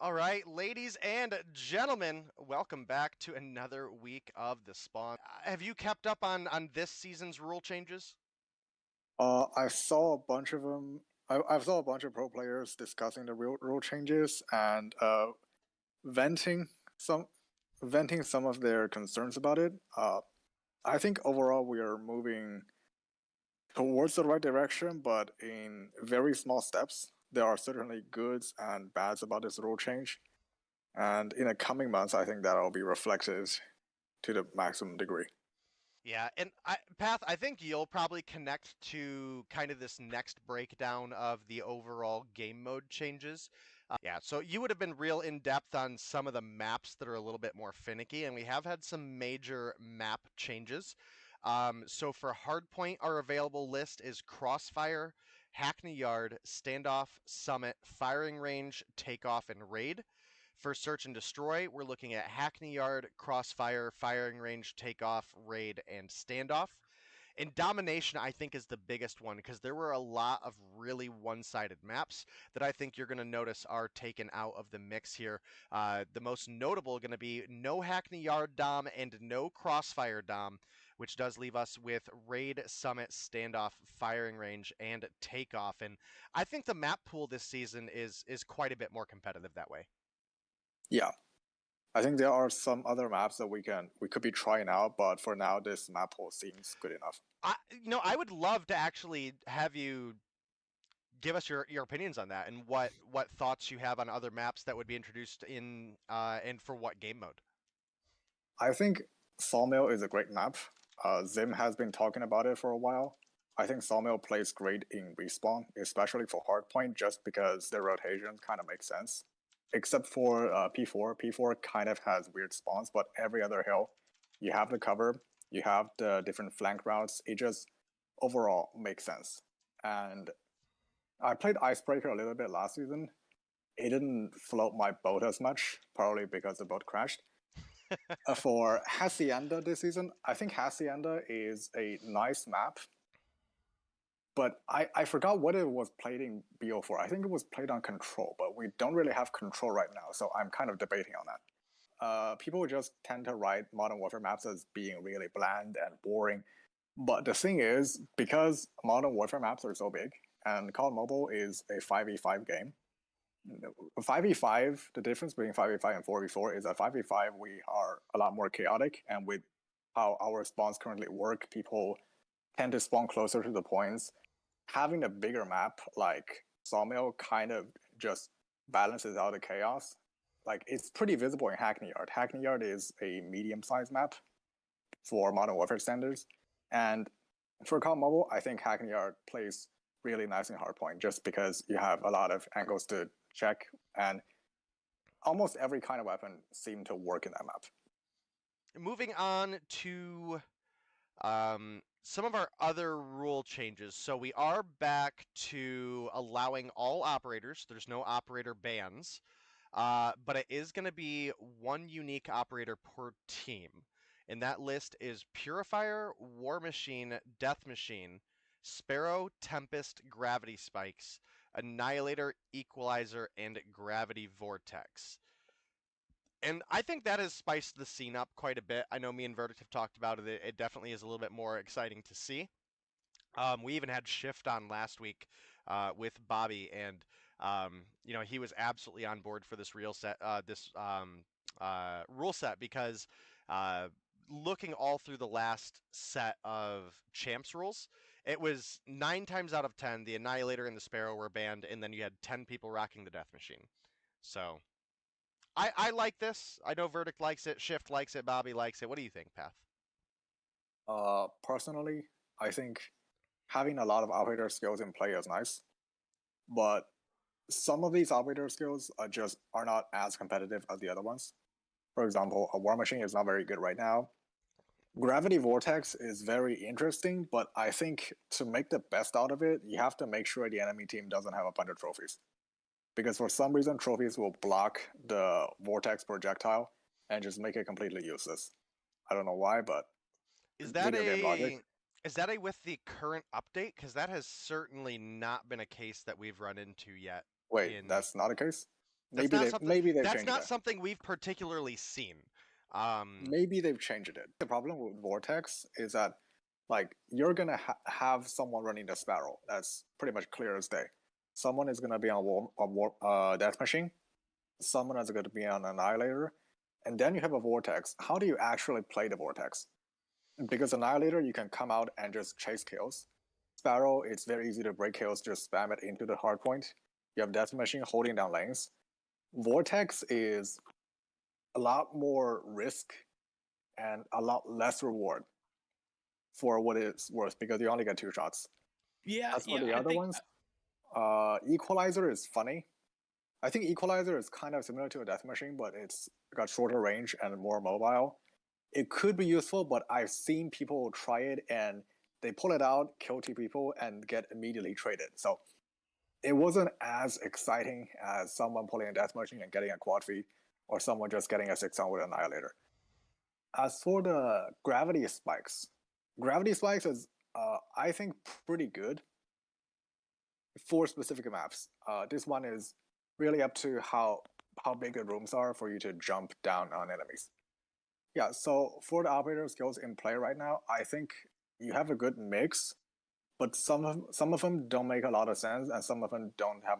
All right, ladies and gentlemen, welcome back to another week of the Spawn. Have you kept up on this season's rule changes? I saw a bunch of them. I saw a bunch of pro players discussing the rule changes and venting some venting some of their concerns about it. I think overall we are moving towards the right direction, but in very small steps. There are certainly goods and bads about this rule change, and in the coming months, I think that will be reflected to the maximum degree. Yeah, and Path, I think you'll probably connect to kind of this next breakdown of the overall game mode changes. Yeah, so you would have been real in depth on some of the maps that are a little bit more finicky, and we have had some major map changes. So for Hardpoint, our available list is Crossfire, Hackney Yard, Standoff, Summit, Firing Range, Takeoff, and Raid. For Search and Destroy, we're looking at Hackney Yard, Crossfire, Firing Range, Takeoff, Raid, and Standoff. And Domination, I think, is the biggest one because there were a lot of really one-sided maps that I think you're going to notice are taken out of the mix here. The most notable going to be no Hackney Yard Dom and no Crossfire Dom, which does leave us with Raid, Summit, Standoff, Firing Range, and Takeoff. And I think the map pool this season is quite a bit more competitive that way. Yeah, I think there are some other maps that we could be trying out, but for now, this map pool seems good enough. I would love to actually have you give us your opinions on that and what thoughts you have on other maps that would be introduced in and for what game mode. I think Sawmill is a great map. Zim has been talking about it for a while. I think Sawmill plays great in respawn, especially for hardpoint, just because the rotations kind of make sense. Except for P4. P4 kind of has weird spawns, but every other hill, you have the cover, you have the different flank routes. It just overall makes sense. And I played Icebreaker a little bit last season. It didn't float my boat as much, probably because the boat crashed. For Hacienda this season, I think Hacienda is a nice map, but I forgot what it was played in BO4. I think it was played on Control, but we don't really have Control right now, so I'm kind of debating on that. People just tend to write Modern Warfare maps as being really bland and boring, but the thing is, because Modern Warfare maps are so big, and COD Mobile is a 5v5 game, 5v5, the difference between 5v5 and 4v4 is that 5v5 we are a lot more chaotic, and with how our spawns currently work, people tend to spawn closer to the points. Having a bigger map like Sawmill kind of just balances out the chaos. Like, it's pretty visible in Hackney Yard. Hackney Yard is a medium-sized map for Modern Warfare standards, and for COD Mobile, I think Hackney Yard plays really nice in hardpoint just because you have a lot of angles to check, and almost every kind of weapon seemed to work in that map. Moving on to some of our other rule changes. So we are back to allowing all operators. There's no operator bans, but it is going to be one unique operator per team. And that list is Purifier, War Machine, Death Machine, Sparrow, Tempest, Gravity Spikes, Annihilator, Equalizer, and Gravity Vortex. And I think that has spiced the scene up quite a bit. I know me and Verdict have talked about it. It definitely is a little bit more exciting to see. We even had Shift on last week with Bobby, and he was absolutely on board for this rule set because looking all through the last set of champs rules, it was 9 times out of 10 the Annihilator and the Sparrow were banned, and then you had 10 people rocking the Death Machine. So I like this. I know Verdict likes it, Shift likes it, Bobby likes it. What do you think, Path? Personally, I think having a lot of operator skills in play is nice, but some of these operator skills are not as competitive as the other ones. For example, a War Machine is not very good right now. Gravity Vortex is very interesting, but I think to make the best out of it, you have to make sure the enemy team doesn't have a bunch of trophies. Because for some reason, trophies will block the Vortex projectile and just make it completely useless. I don't know why, but is that a with the current update? Because that has certainly not been a case that we've run into yet. Wait, that's not a case? That's not something. maybe they've That's changed not it. something we've particularly seen. Maybe they've changed it. The problem with Vortex is that like you're gonna have someone running the Sparrow. That's pretty much clear as day. Someone is gonna be on Death Machine. Someone is going to be on Annihilator, and then you have a Vortex. How do you actually play the Vortex? Because Annihilator, you can come out and just chase kills. Sparrow, it's very easy to break kills, just spam it into the hard point. You have Death Machine holding down lanes. Vortex is a lot more risk and a lot less reward for what it's worth because you only get 2 shots. Yeah. As for the other ones, Equalizer is funny. I think Equalizer is kind of similar to a Death Machine, but it's got shorter range and more mobile. It could be useful, but I've seen people try it and they pull it out, kill 2 people, and get immediately traded. So it wasn't as exciting as someone pulling a Death Machine and getting a quad feed, or someone just getting a 6-on with Annihilator. As for the Gravity Spikes is, I think, pretty good for specific maps. This one is really up to how big the rooms are for you to jump down on enemies. Yeah, so for the operator skills in play right now, I think you have a good mix, but some of them don't make a lot of sense, and some of them don't have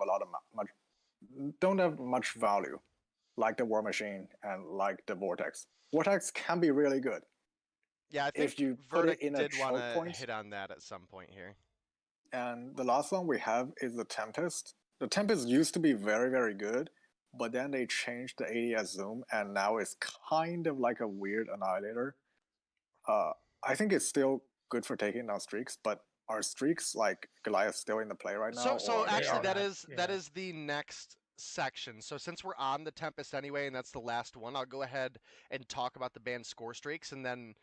much value, like the War Machine and like the Vortex. Vortex can be really good. Yeah, I think if you put Verdict it in a did want choke to point. hit on that at some point here. And the last one we have is the Tempest. The Tempest used to be very, very good, but then they changed the ADS zoom, and now it's kind of like a weird Annihilator. I think it's still good for taking down streaks, but are streaks like Goliath still in the play right now? So actually, are that is the next section. So since we're on the Tempest anyway, and that's the last one, I'll go ahead and talk about the banned Scorestreks, and then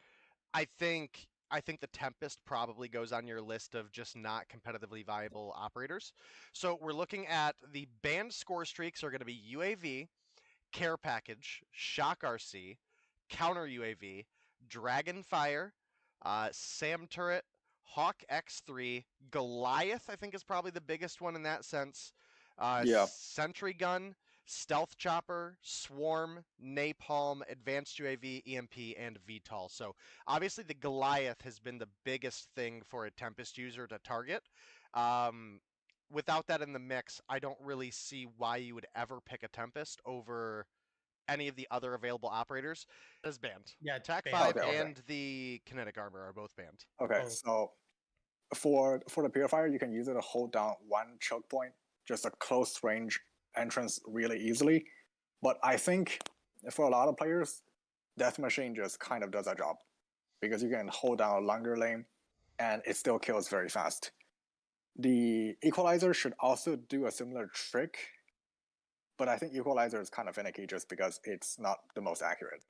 I think the Tempest probably goes on your list of just not competitively viable operators. So we're looking at the banned Scorestreks are going to be UAV, Care Package, Shock RC, Counter UAV, Dragonfire, Sam Turret, Hawk X3, Goliath, I think is probably the biggest one in that sense. Yeah. Sentry Gun, Stealth Chopper, Swarm, Napalm, Advanced UAV, EMP, and VTOL. So obviously the Goliath has been the biggest thing for a Tempest user to target. Without that in the mix, I don't really see why you would ever pick a Tempest over any of the other available operators. It is banned. Yeah, Attack banned. 5 Okay. and the kinetic armor are both banned. Okay, so for the Purifier, you can use it to hold down one choke point, just a close range entrance really easily. But I think for a lot of players, Death Machine just kind of does that job because you can hold down a longer lane and it still kills very fast. The Equalizer should also do a similar trick, but I think Equalizer is kind of finicky just because it's not the most accurate.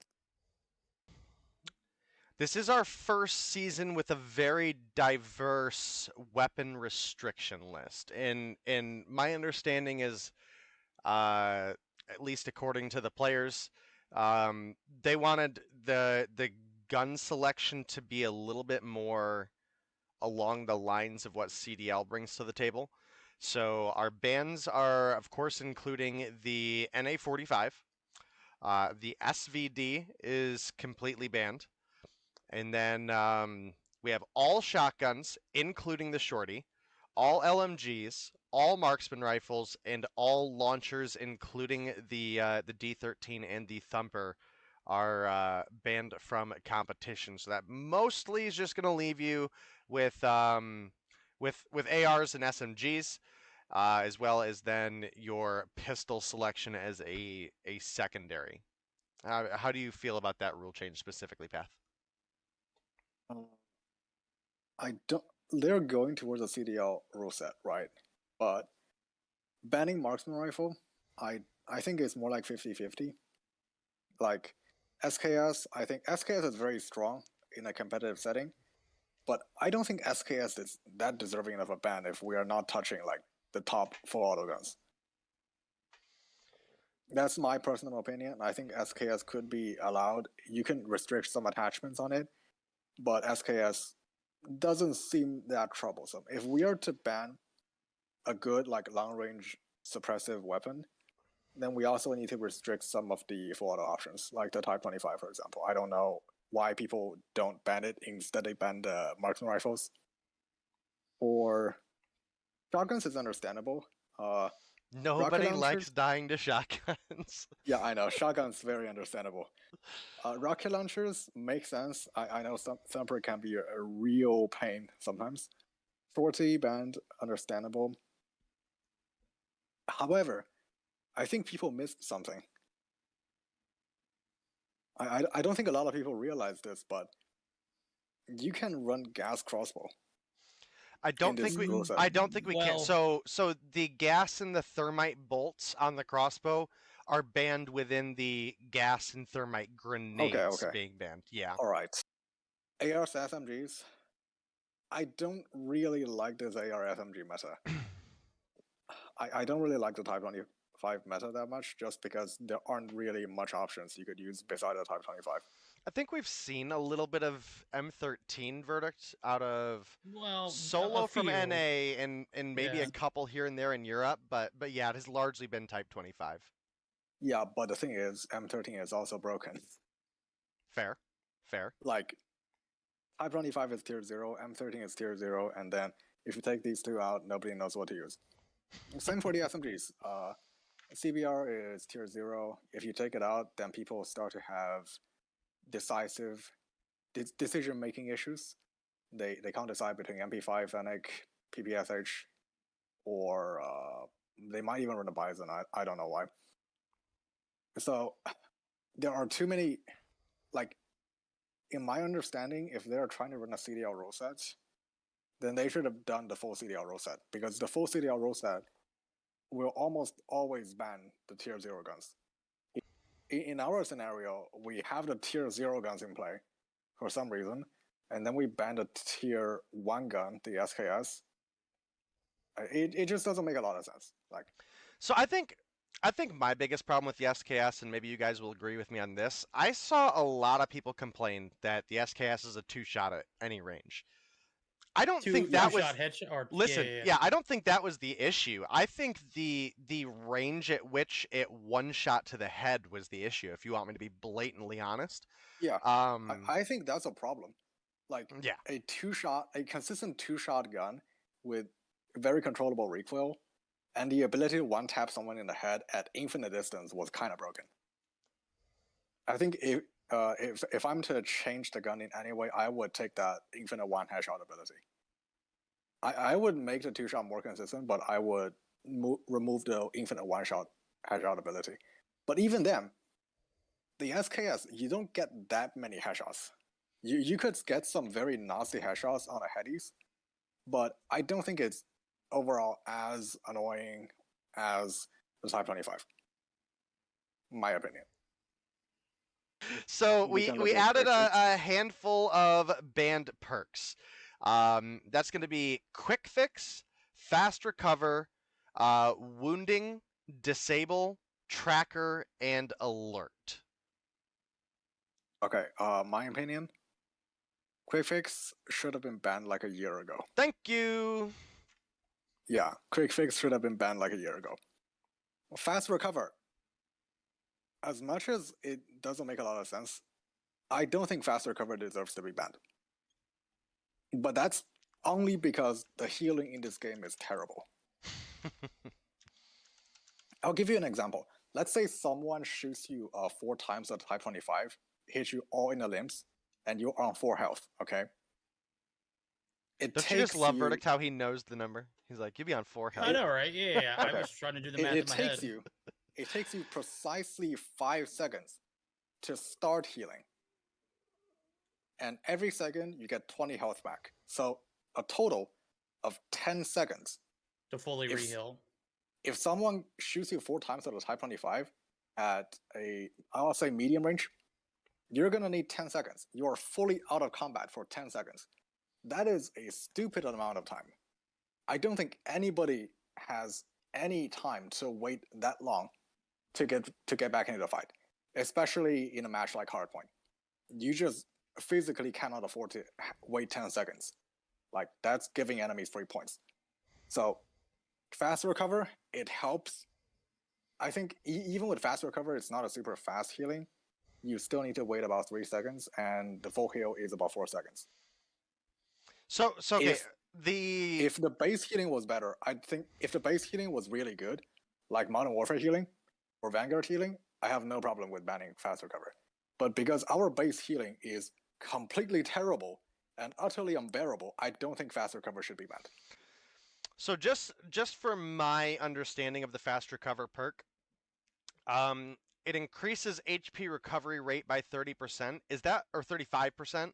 This is our first season with a very diverse weapon restriction list. And my understanding is, at least according to the players, they wanted the gun selection to be a little bit more along the lines of what CDL brings to the table. So our bans are, of course, including the NA45. The SVD is completely banned. And then we have all shotguns, including the shorty, all LMGs, all marksman rifles, and all launchers, including the D13 and the Thumper, are banned from competition. So that mostly is just going to leave you with ARs and SMGs, as well as then your pistol selection as a secondary. How do you feel about that rule change specifically, Path? I don't. They're going towards a CDL rule set, right? But banning marksman rifle, I think it's more like 50-50. Like SKS, I think SKS is very strong in a competitive setting, but I don't think SKS is that deserving of a ban if we are not touching like the top 4 auto guns. That's my personal opinion. I think SKS could be allowed. You can restrict some attachments on it, but SKS doesn't seem that troublesome. If we are to ban a good like long range suppressive weapon, then we also need to restrict some of the full auto options, like the Type 25, for example. I don't know why people don't ban it. Instead, they ban the marksman rifles. Or shotguns is understandable. Nobody likes dying to shotguns. Yeah, I know. Shotguns very understandable. Rocket launchers make sense. I know Thumper can be a real pain sometimes. Shorty band, understandable. However, I think people missed something. I don't think a lot of people realize this, but you can run gas crossbow. I don't think we can. So the gas and the thermite bolts on the crossbow are banned within the gas and thermite grenades being banned. Yeah. All right. ARs SMGs. I don't really like this AR SMG meta. I don't really like the Type 25 meta that much, just because there aren't really much options you could use beside the Type 25. I think we've seen a little bit of M13 verdict out of Solo from NA and maybe a couple here and there in Europe, but yeah, it has largely been Type 25. Yeah, but the thing is, M13 is also broken. Fair. Like, Type 25 is tier 0, M13 is tier 0, and then if you take these two out, nobody knows what to use. Same for the SMGs. CBR is tier 0. If you take it out, then people start to have decisive decision-making issues. They can't decide between MP5, Fennec, PPSH, or they might even run a Bison. I don't know why. So there are too many, like, in my understanding, if they're trying to run a CDL rule set, then they should have done the full CDL rule set, because the full CDL rule set will almost always ban the tier 0 guns. In our scenario, we have the tier 0 guns in play for some reason, and then we ban the tier 1 gun, the SKS. It just doesn't make a lot of sense. So I think my biggest problem with the SKS, and maybe you guys will agree with me on this, I saw a lot of people complain that the SKS is a 2-shot at any range. I don't think that was. I don't think that was the issue. I think the range at which it 1-shot to the head was the issue. If you want me to be blatantly honest. Yeah. I think that's a problem. A consistent 2-shot gun with very controllable recoil, and the ability to one-tap someone in the head at infinite distance was kind of broken. I think if I'm to change the gun in any way, I would take that infinite one-headshot ability. I would make the 2-shot more consistent, but I would remove the infinite one-shot headshot ability. But even then, the SKS, you don't get that many headshots. You could get some very nasty headshots on the headies, but I don't think it's overall as annoying as the Type 25. My opinion. So we added a handful of banned perks. That's going to be QuickFix, Fast Recover, Wounding, Disable, Tracker, and Alert. Okay, my opinion, QuickFix should have been banned like a year ago. Thank you! Yeah, QuickFix should have been banned like a year ago. Fast Recover. As much as it doesn't make a lot of sense, I don't think Fast Recover deserves to be banned. But that's only because the healing in this game is terrible. I'll give you an example. Let's say someone shoots you 4 times at Type 25, hits you all in the limbs, and you're on 4 health, okay? Don't you just love Verdict how he knows the number? He's like, you'll be on 4 health. I know, right? Yeah. Okay. I was trying to do the math in my head. It takes you precisely 5 seconds to start healing. And every second, you get 20 health back. So a total of 10 seconds. To fully re-heal. If someone shoots you 4 times at a Type 25 at I'll say medium range, you're going to need 10 seconds. You are fully out of combat for 10 seconds. That is a stupid amount of time. I don't think anybody has any time to wait that long to get back into the fight, especially in a match like Hardpoint. You just physically cannot afford to wait 10 seconds. Like, that's giving enemies free points. So Fast Recover, it helps I think even with fast recover, it's not a super fast healing. You still need to wait about 3 seconds, and the full heal is about 4 seconds. So okay, if the base healing was better, I think if the base healing was really good, like Modern Warfare healing or Vanguard healing, I have no problem with banning fast recover. But because our base healing is completely terrible and utterly unbearable, I don't think fast recover should be banned. So just for my understanding of the fast recover perk, it increases HP recovery rate by 30%. Is that, or 35%?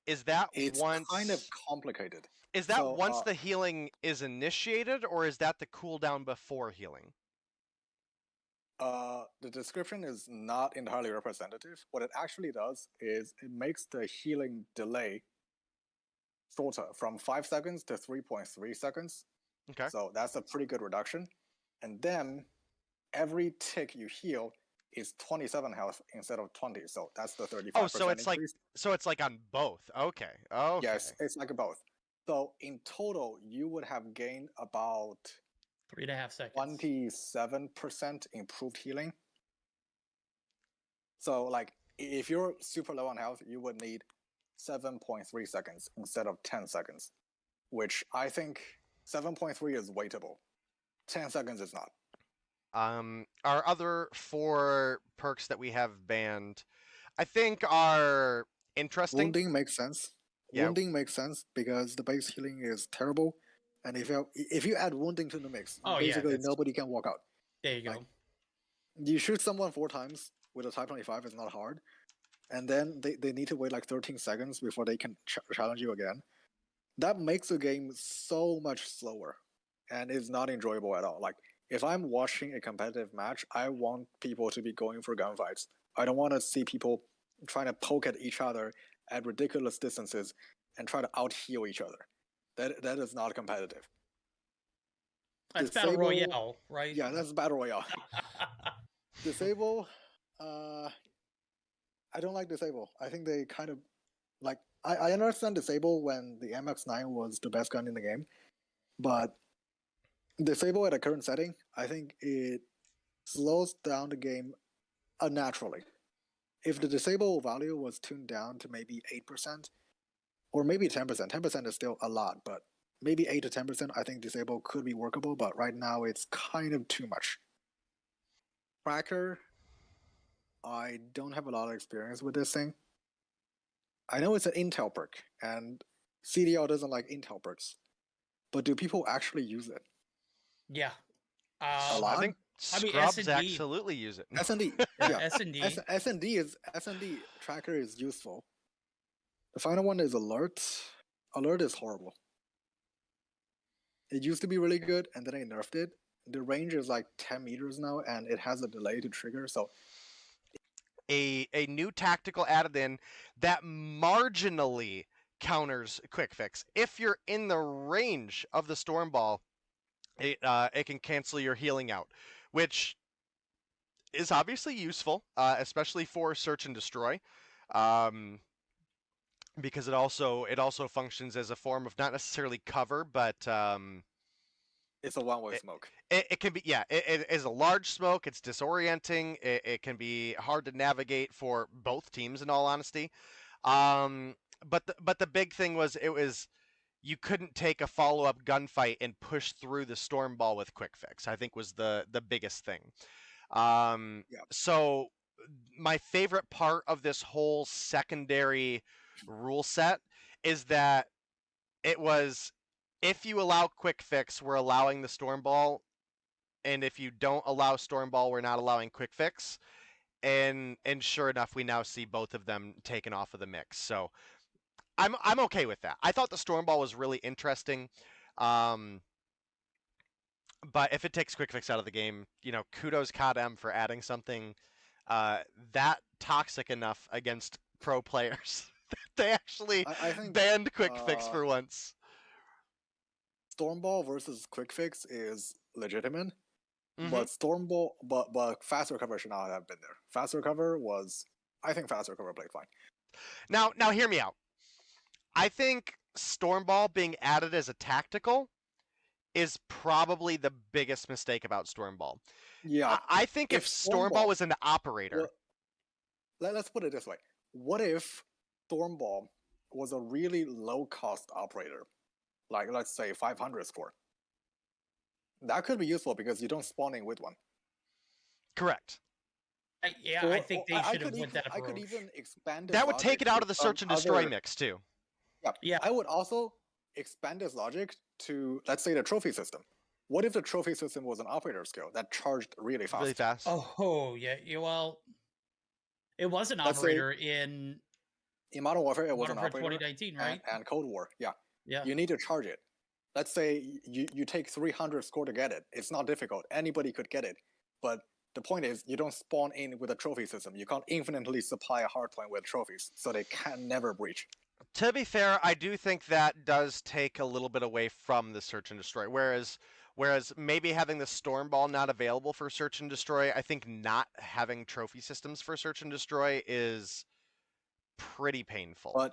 Is that it's once kind of complicated? Is that once the healing is initiated, or is that the cooldown before healing? The description is not entirely representative. What it actually does is it makes the healing delay shorter from 5 seconds to 3.3 seconds. Okay. So that's a pretty good reduction. And then every tick you heal is 27 health instead of 20. So that's the 35% Oh, so it's increase. like on both. Okay. Okay. Yes, it's like both. So in total, you would have gained about 3.5 seconds. 27% improved healing. So like if you're super low on health, you would need 7.3 seconds instead of 10 seconds, which I think 7.3 is waitable. 10 seconds is not. Our other 4 perks that we have banned, I think, are interesting. Wounding makes sense. Yeah. Wounding makes sense because the base healing is terrible, and if you add wounding to the mix, basically nobody can walk out. There you go. You shoot someone 4 times with a Type 25 is not hard, and then they need to wait like 13 seconds before they can challenge you again. That makes the game so much slower, and it's not enjoyable at all. Like, if I'm watching a competitive match, I want people to be going for gunfights. I don't want to see people trying to poke at each other at ridiculous distances and try to out-heal each other. That is not competitive. That's Battle Royale, right? Yeah, that's Battle Royale. Disable, I don't like Disable. I think they kind of, like, I understand Disable when the MX-9 was the best gun in the game, but Disable at a current setting, I think it slows down the game unnaturally. If the Disable value was tuned down to maybe 8%, or maybe 10%, 10% is still a lot, but maybe 8 to 10%, I think Disable could be workable, but right now it's kind of too much. Tracker, I don't have a lot of experience with this thing. I know it's an Intel perk, and CDL doesn't like Intel perks, but do people actually use it? Yeah. A lot? I think Scrubs absolutely use it. S&D. Yeah. S&D. S&D tracker is useful. The final one is Alert. Alert is horrible. It used to be really good, and then I nerfed it. The range is like 10 meters now, and it has a delay to trigger, so... A new tactical added in that marginally counters QuickFix. If you're in the range of the Stormball, it can cancel your healing out, which is obviously useful, especially for search and destroy, because it also functions as a form of not necessarily cover, but it's a one-way smoke. It can be, yeah. It is a large smoke. It's disorienting. It can be hard to navigate for both teams, in all honesty. But the big thing was you couldn't take a follow-up gunfight and push through the Stormball with QuickFix, I think was the biggest thing. Yeah. So my favorite part of this whole secondary rule set is that it was, if you allow QuickFix, we're allowing the Stormball, and if you don't allow Stormball, we're not allowing QuickFix. And sure enough, we now see both of them taken off of the mix. So I'm okay with that. I thought the Stormball was really interesting, but if it takes QuickFix out of the game, kudos CODM for adding something that toxic enough against pro players that they actually banned QuickFix for once. Stormball versus QuickFix is legitimate, but Stormball, but Fast Recover should not have been there. Fast Recover I think Fast Recover played fine. Now hear me out. I think Stormball being added as a tactical is probably the biggest mistake about Stormball. Yeah. I think if Stormball Stormball was an operator, let's put it this way: what if Stormball was a really low-cost operator, like let's say 500 score? That could be useful because you don't spawn in with one. correct. I think they should have went that approach. I could even expand this That would take logic it out to of the some search and destroy other- mix too. Yeah. I would also expand this logic to, let's say, the trophy system. What if the trophy system was an operator skill that charged really fast? Really fast. Oh, yeah. Well, it was an Let's say- operator in Modern Warfare, it was Modern an Warfare operator. 2019, right? And Cold War, yeah. Yeah. You need to charge it. Let's say you take 300 score to get it. It's not difficult. Anybody could get it. But the point is, you don't spawn in with a trophy system. You can't infinitely supply a hardpoint with trophies, so they can never breach. To be fair, I do think that does take a little bit away from the search and destroy. Whereas maybe having the Stormball not available for search and destroy, I think not having trophy systems for search and destroy is pretty painful.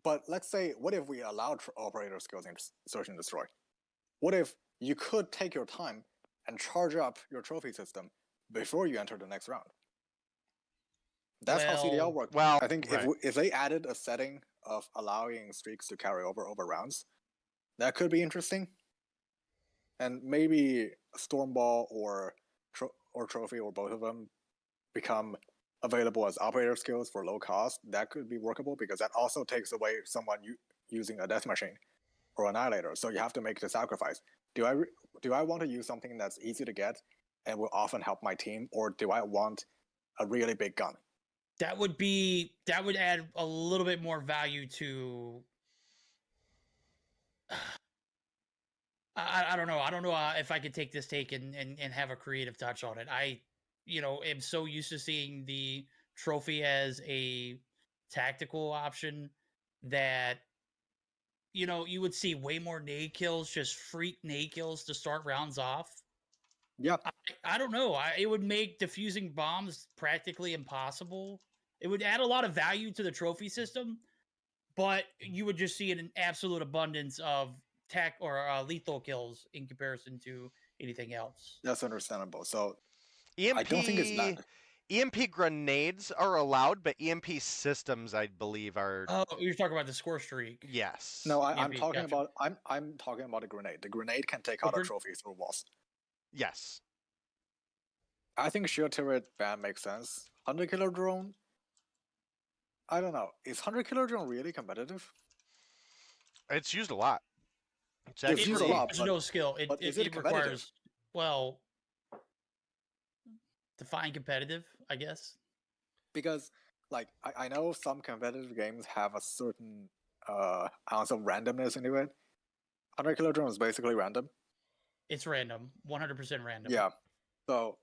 But let's say, what if we allowed operator skills in search and destroy? What if you could take your time and charge up your trophy system before you enter the next round? That's how CDL works. Well, I think right. if they added a setting of allowing streaks to carry over rounds, that could be interesting. And maybe Stormball or Trophy or both of them become available as operator skills for low cost. That could be workable because that also takes away someone using a death machine or annihilator. So you have to make the sacrifice. Do I want to use something that's easy to get and will often help my team, or do I want a really big gun? That would add a little bit more value to. I don't know. I don't know if I could take this take and have a creative touch on it. I am so used to seeing the trophy as a tactical option that you would see way more nade kills, just freak nade kills to start rounds off. Yeah. I don't know. It would make defusing bombs practically impossible. It would add a lot of value to the trophy system, but you would just see an absolute abundance of lethal kills in comparison to anything else. That's understandable. So EMP, I don't think it's that. EMP grenades are allowed, but EMP systems, I believe, are. Oh, you're talking about the score streak. Yes. No, I'm EMP, talking gotcha. about I'm talking about a grenade. The grenade can take out a trophy through walls. Yes. I think shield turret ban makes sense. 100 killer drone. I don't know. Is 100 killer drone really competitive? It's used a lot. It's used a lot. There's no skill. But is it requires define competitive, I guess. Because like I know some competitive games have a certain ounce of randomness into it. 100 killer drone is basically random. It's random, 100% random. Yeah. So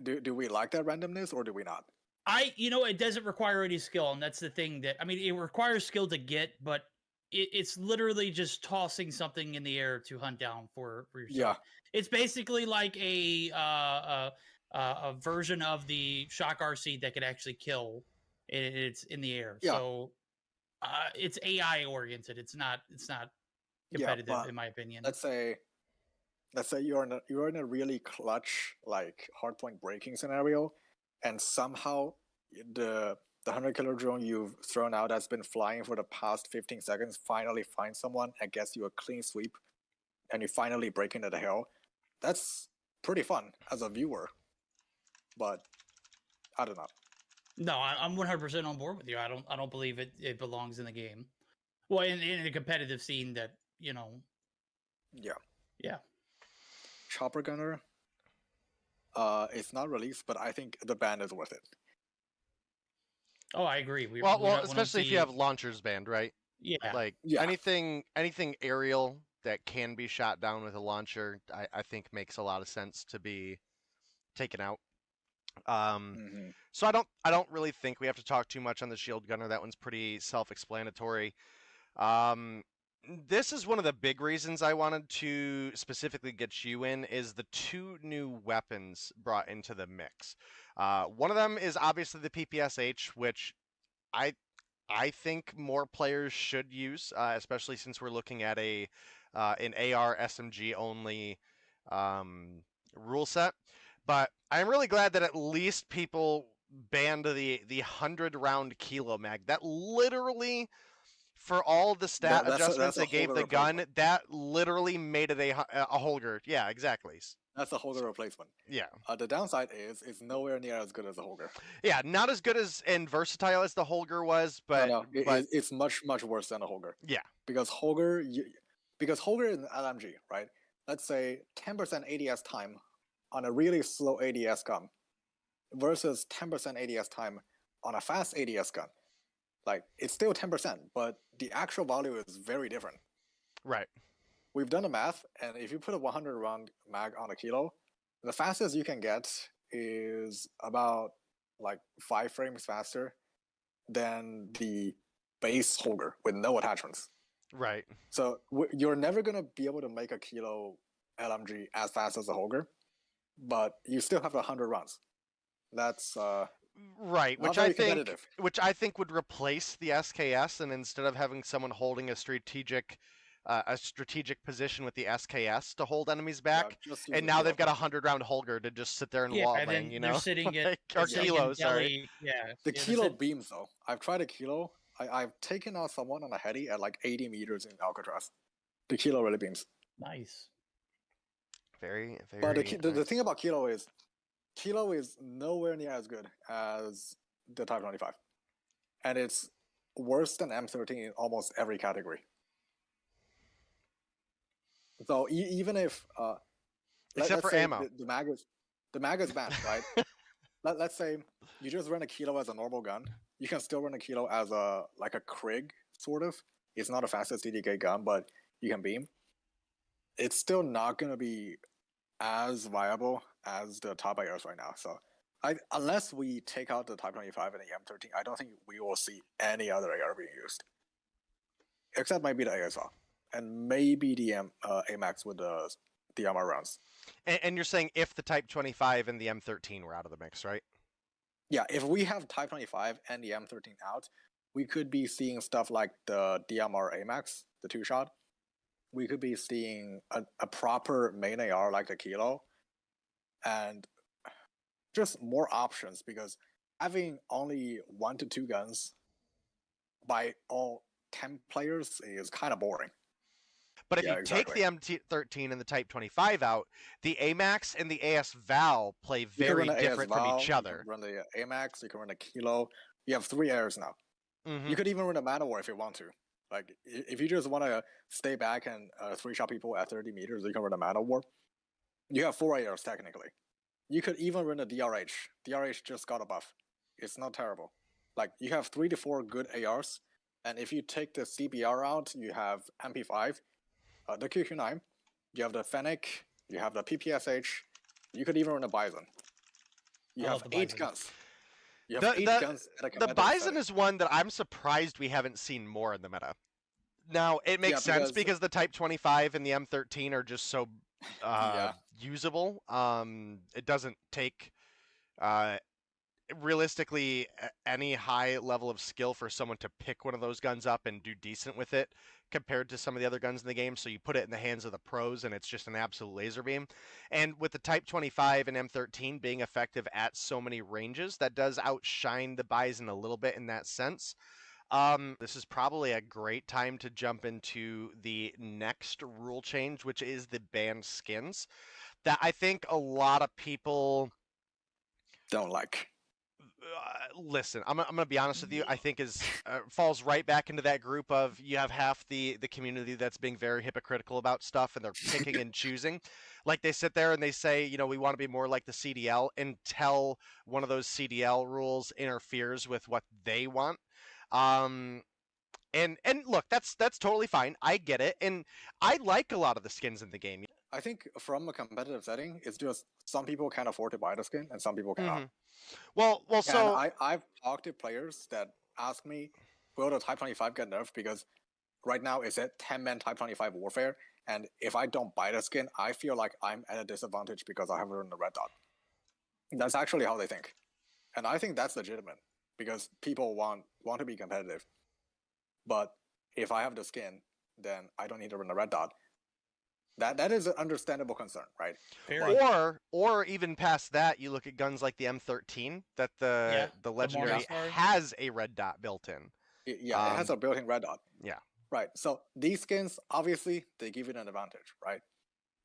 do we like that randomness or do we not? It doesn't require any skill, and that's the thing it requires skill to get, but it's literally just tossing something in the air to hunt down for yourself. Yeah. It's basically like a version of the shock RC that could actually kill. It's in the air. Yeah. So it's AI oriented. It's not competitive in my opinion. Let's say you're in a really clutch like hardpoint breaking scenario, and somehow the 100 killer drone you've thrown out that's been flying for the past 15 seconds finally finds someone and gets you a clean sweep, and you finally break into the hill. That's pretty fun as a viewer, but I don't know. No, I'm 100% on board with you. I don't believe it belongs in the game. Well, in a competitive scene that Yeah. Chopper gunner. It's not released, but I think the ban is worth it. Oh, I agree. Especially if you have launchers banned, right? Yeah. Like anything aerial that can be shot down with a launcher, I think makes a lot of sense to be taken out. So I don't really think we have to talk too much on the shield gunner. That one's pretty self-explanatory. This is one of the big reasons I wanted to specifically get you in is the two new weapons brought into the mix. One of them is obviously the PPSH, which I think more players should use, especially since we're looking at a an AR SMG only rule set. But I'm really glad that at least people banned the 100-round kilo mag. That literally, for all the stat adjustments they gave the gun, that literally made it a Holger. Yeah, exactly. That's a Holger replacement. Yeah. The downside is it's nowhere near as good as a Holger. Yeah, not as good as and versatile as the Holger was, but it's much worse than a Holger. Yeah. Because Holger is an LMG, right? Let's say 10% ADS time on a really slow ADS gun versus 10% ADS time on a fast ADS gun. Like, it's still 10%, but the actual value is very different. Right. We've done the math, and if you put a 100-round mag on a kilo, the fastest you can get is about like 5 frames faster than the base Holger with no attachments. Right. So you're never going to be able to make a kilo LMG as fast as a Holger, but you still have 100 rounds. That's right, which I think would replace the SKS, and instead of having someone holding a strategic position with the SKS to hold enemies back, and now they've got a 100-round Holger to just sit there and wall bang, you know? They're sitting or kilo, sorry. Yeah. The kilo beams, though. I've tried a kilo. I've taken out someone on a heady at like 80 meters in Alcatraz. The kilo really beams. Nice. Very, very. But the thing about kilo is nowhere near as good as the Type 25, and it's worse than M13 in almost every category. So even if except for ammo, the mag is banned, right? Let's say you just run a kilo as a normal gun. You can still run a kilo as a Krig, sort of. It's not a fastest DDK gun, but you can beam. It's still not going to be as viable as the top ARs right now. So unless we take out the Type 25 and the M13, I don't think we will see any other AR being used. Except maybe the ASR. And maybe the AMAX with the DMR rounds. And you're saying if the Type 25 and the M13 were out of the mix, right? Yeah, if we have Type 25 and the M13 out, we could be seeing stuff like the DMR AMAX, the 2-shot. We could be seeing a proper main AR like the Kilo, and just more options, because having only 1 to 2 guns by all 10 players is kind of boring. But if you take the M13 and the Type 25 out, the AMAX and the AS Val play very different from each other. You can run the AMAX, you can run a Kilo. You have 3 ARs now. Mm-hmm. You could even run a Man-O-War if you want to. Like, if you just want to stay back and 3-shot people at 30 meters, you can run a Man-O-War. You have 4 ARs technically. You could even run a DRH. DRH just got a buff. It's not terrible. Like, you have 3 to 4 good ARs, and if you take the CBR out, you have MP5, the QQ9, you have the Fennec, you have the PPSH, you could even run a Bison. You have 8 guns. You have 8 guns at a competitive The Bison setting. is one that I'm surprised we haven't seen more in the meta. Now, it makes sense because the Type 25 and the M13 are just so usable. It doesn't take realistically any high level of skill for someone to pick one of those guns up and do decent with it compared to some of the other guns in the game. So you put it in the hands of the pros and it's just an absolute laser beam. And with the Type 25 and M13 being effective at so many ranges, that does outshine the Bison a little bit in that sense. This is probably a great time to jump into the next rule change, which is the banned skins that I think a lot of people don't like. Listen, I'm gonna be honest with you. I think is falls right back into that group of you have half the community that's being very hypocritical about stuff, and they're picking and choosing. Like they sit there and they say, you know, we want to be more like the CDL, until one of those CDL rules interferes with what they want. And look, that's totally fine. I get it, and I like a lot of the skins in the game. I think from a competitive setting, it's just some people can't afford to buy the skin and some people cannot. Mm-hmm. Well, so I've talked to players that ask me, will the Type 25 get nerfed? Because right now it's a 10-man Type 25 warfare, and if I don't buy the skin, I feel like I'm at a disadvantage because I haven't run the red dot. That's actually how they think. And I think that's legitimate, because people want to be competitive. But if I have the skin, then I don't need to run the red dot. That is an understandable concern, right? Very. Or even past that, you look at guns like the M13 that the legendary Morningstar. has a red dot built in. Yeah, it has a built-in red dot. Yeah. Right. So these skins, obviously, they give it an advantage, right?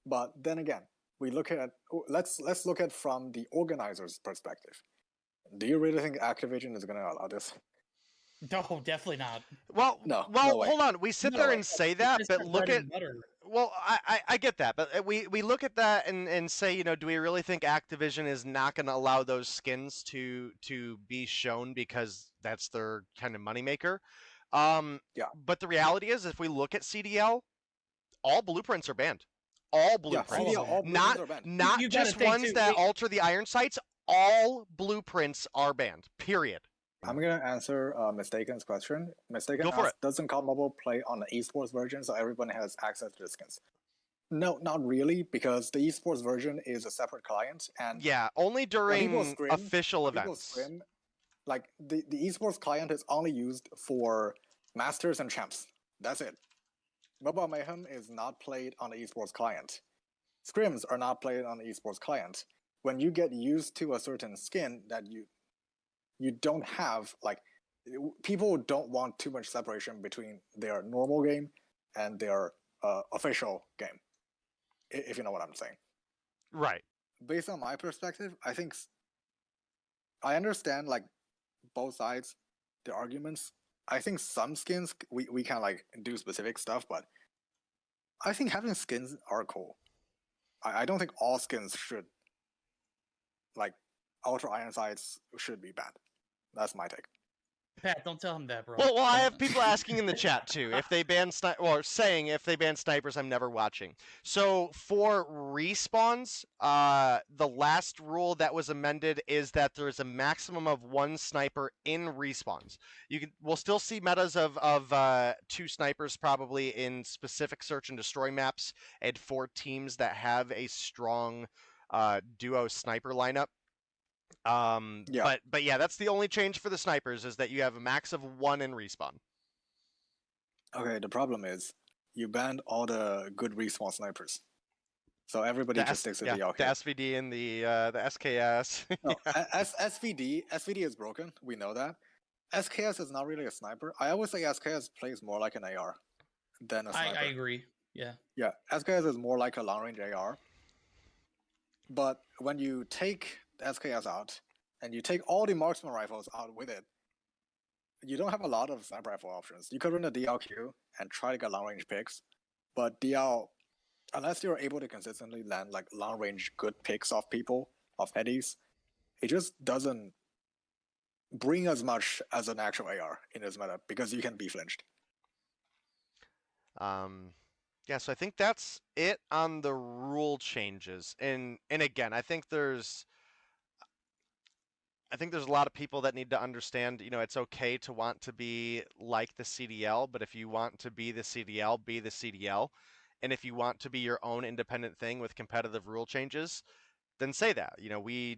But then again, we look at let's look at from the organizer's perspective. Do you really think Activision is going to allow this? No, definitely not. Well, No, well, no way. hold on. We sit No there way. and say It's that, just but their look bread at and butter. well, I get that, but we look at that and say, you know, do we really think Activision is not going to allow those skins to be shown because that's their kind of moneymaker? Yeah. But the reality is, if we look at CDL, all blueprints are banned. All blueprints, CDL, all not blueprints are banned. not You gotta just think, ones too, that alter the iron sights. All blueprints are banned. Period. I'm going to answer Mistaken's question. Mistaken Go for asked, doesn't COD Mobile play on the esports version so everyone has access to the skins? No, not really, because the esports version is a separate client, and Yeah, only during scrim, official when people events. scrim, like the esports client is only used for masters and champs. That's it. Mobile Mayhem is not played on the esports client. Scrims are not played on the esports client. When you get used to a certain skin that you don't have, like, people don't want too much separation between their normal game and their official game, if you know what I'm saying. Right. Based on my perspective, I think I understand like both sides, the arguments. I think some skins we can like do specific stuff, but I think having skins are cool. I don't think all skins should, like, Ultra Iron Sights should be banned. That's my take. Pat, don't tell him that, bro. Well, I Don't- have people asking in the chat too if they ban or saying if they ban snipers, I'm never watching. So for respawns, the last rule that was amended is that there is a maximum of 1 sniper in respawns. We'll still see metas of 2 snipers probably in specific search and destroy maps and for teams that have a strong duo sniper lineup. Yeah. But yeah, that's the only change for the snipers is that you have a max of 1 in respawn. Okay, the problem is you banned all the good respawn snipers, so everybody just sticks with the the SVD and the SKS. No, SVD is broken. We know that. SKS is not really a sniper. I always say SKS plays more like an AR than a sniper. I agree. Yeah. Yeah, SKS is more like a long range AR. But when you take the SKS out and you take all the marksman rifles out with it, you don't have a lot of sniper rifle options. You could run a DLQ and try to get long range picks, but DL, unless you're able to consistently land like long range good picks off people, off eddies, it just doesn't bring as much as an actual AR in this meta because you can be flinched. Yeah, so I think that's it on the rule changes. And again, I think there's a lot of people that need to understand, you know, it's okay to want to be like the CDL, but if you want to be the CDL, be the CDL. And if you want to be your own independent thing with competitive rule changes, then say that. You know, we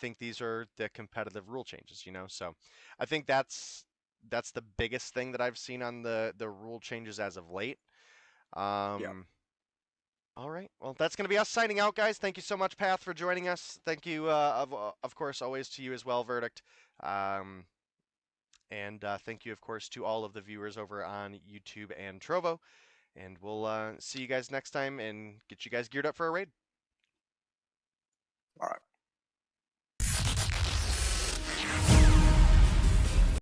think these are the competitive rule changes, you know. So I think that's the biggest thing that I've seen on the rule changes as of late. Yeah. All right. Well, that's going to be us signing out, guys. Thank you so much, Path, for joining us. Thank you, of course, always to you as well, Verdict. And thank you, of course, to all of the viewers over on YouTube and Trovo. And we'll see you guys next time and get you guys geared up for a raid. All right.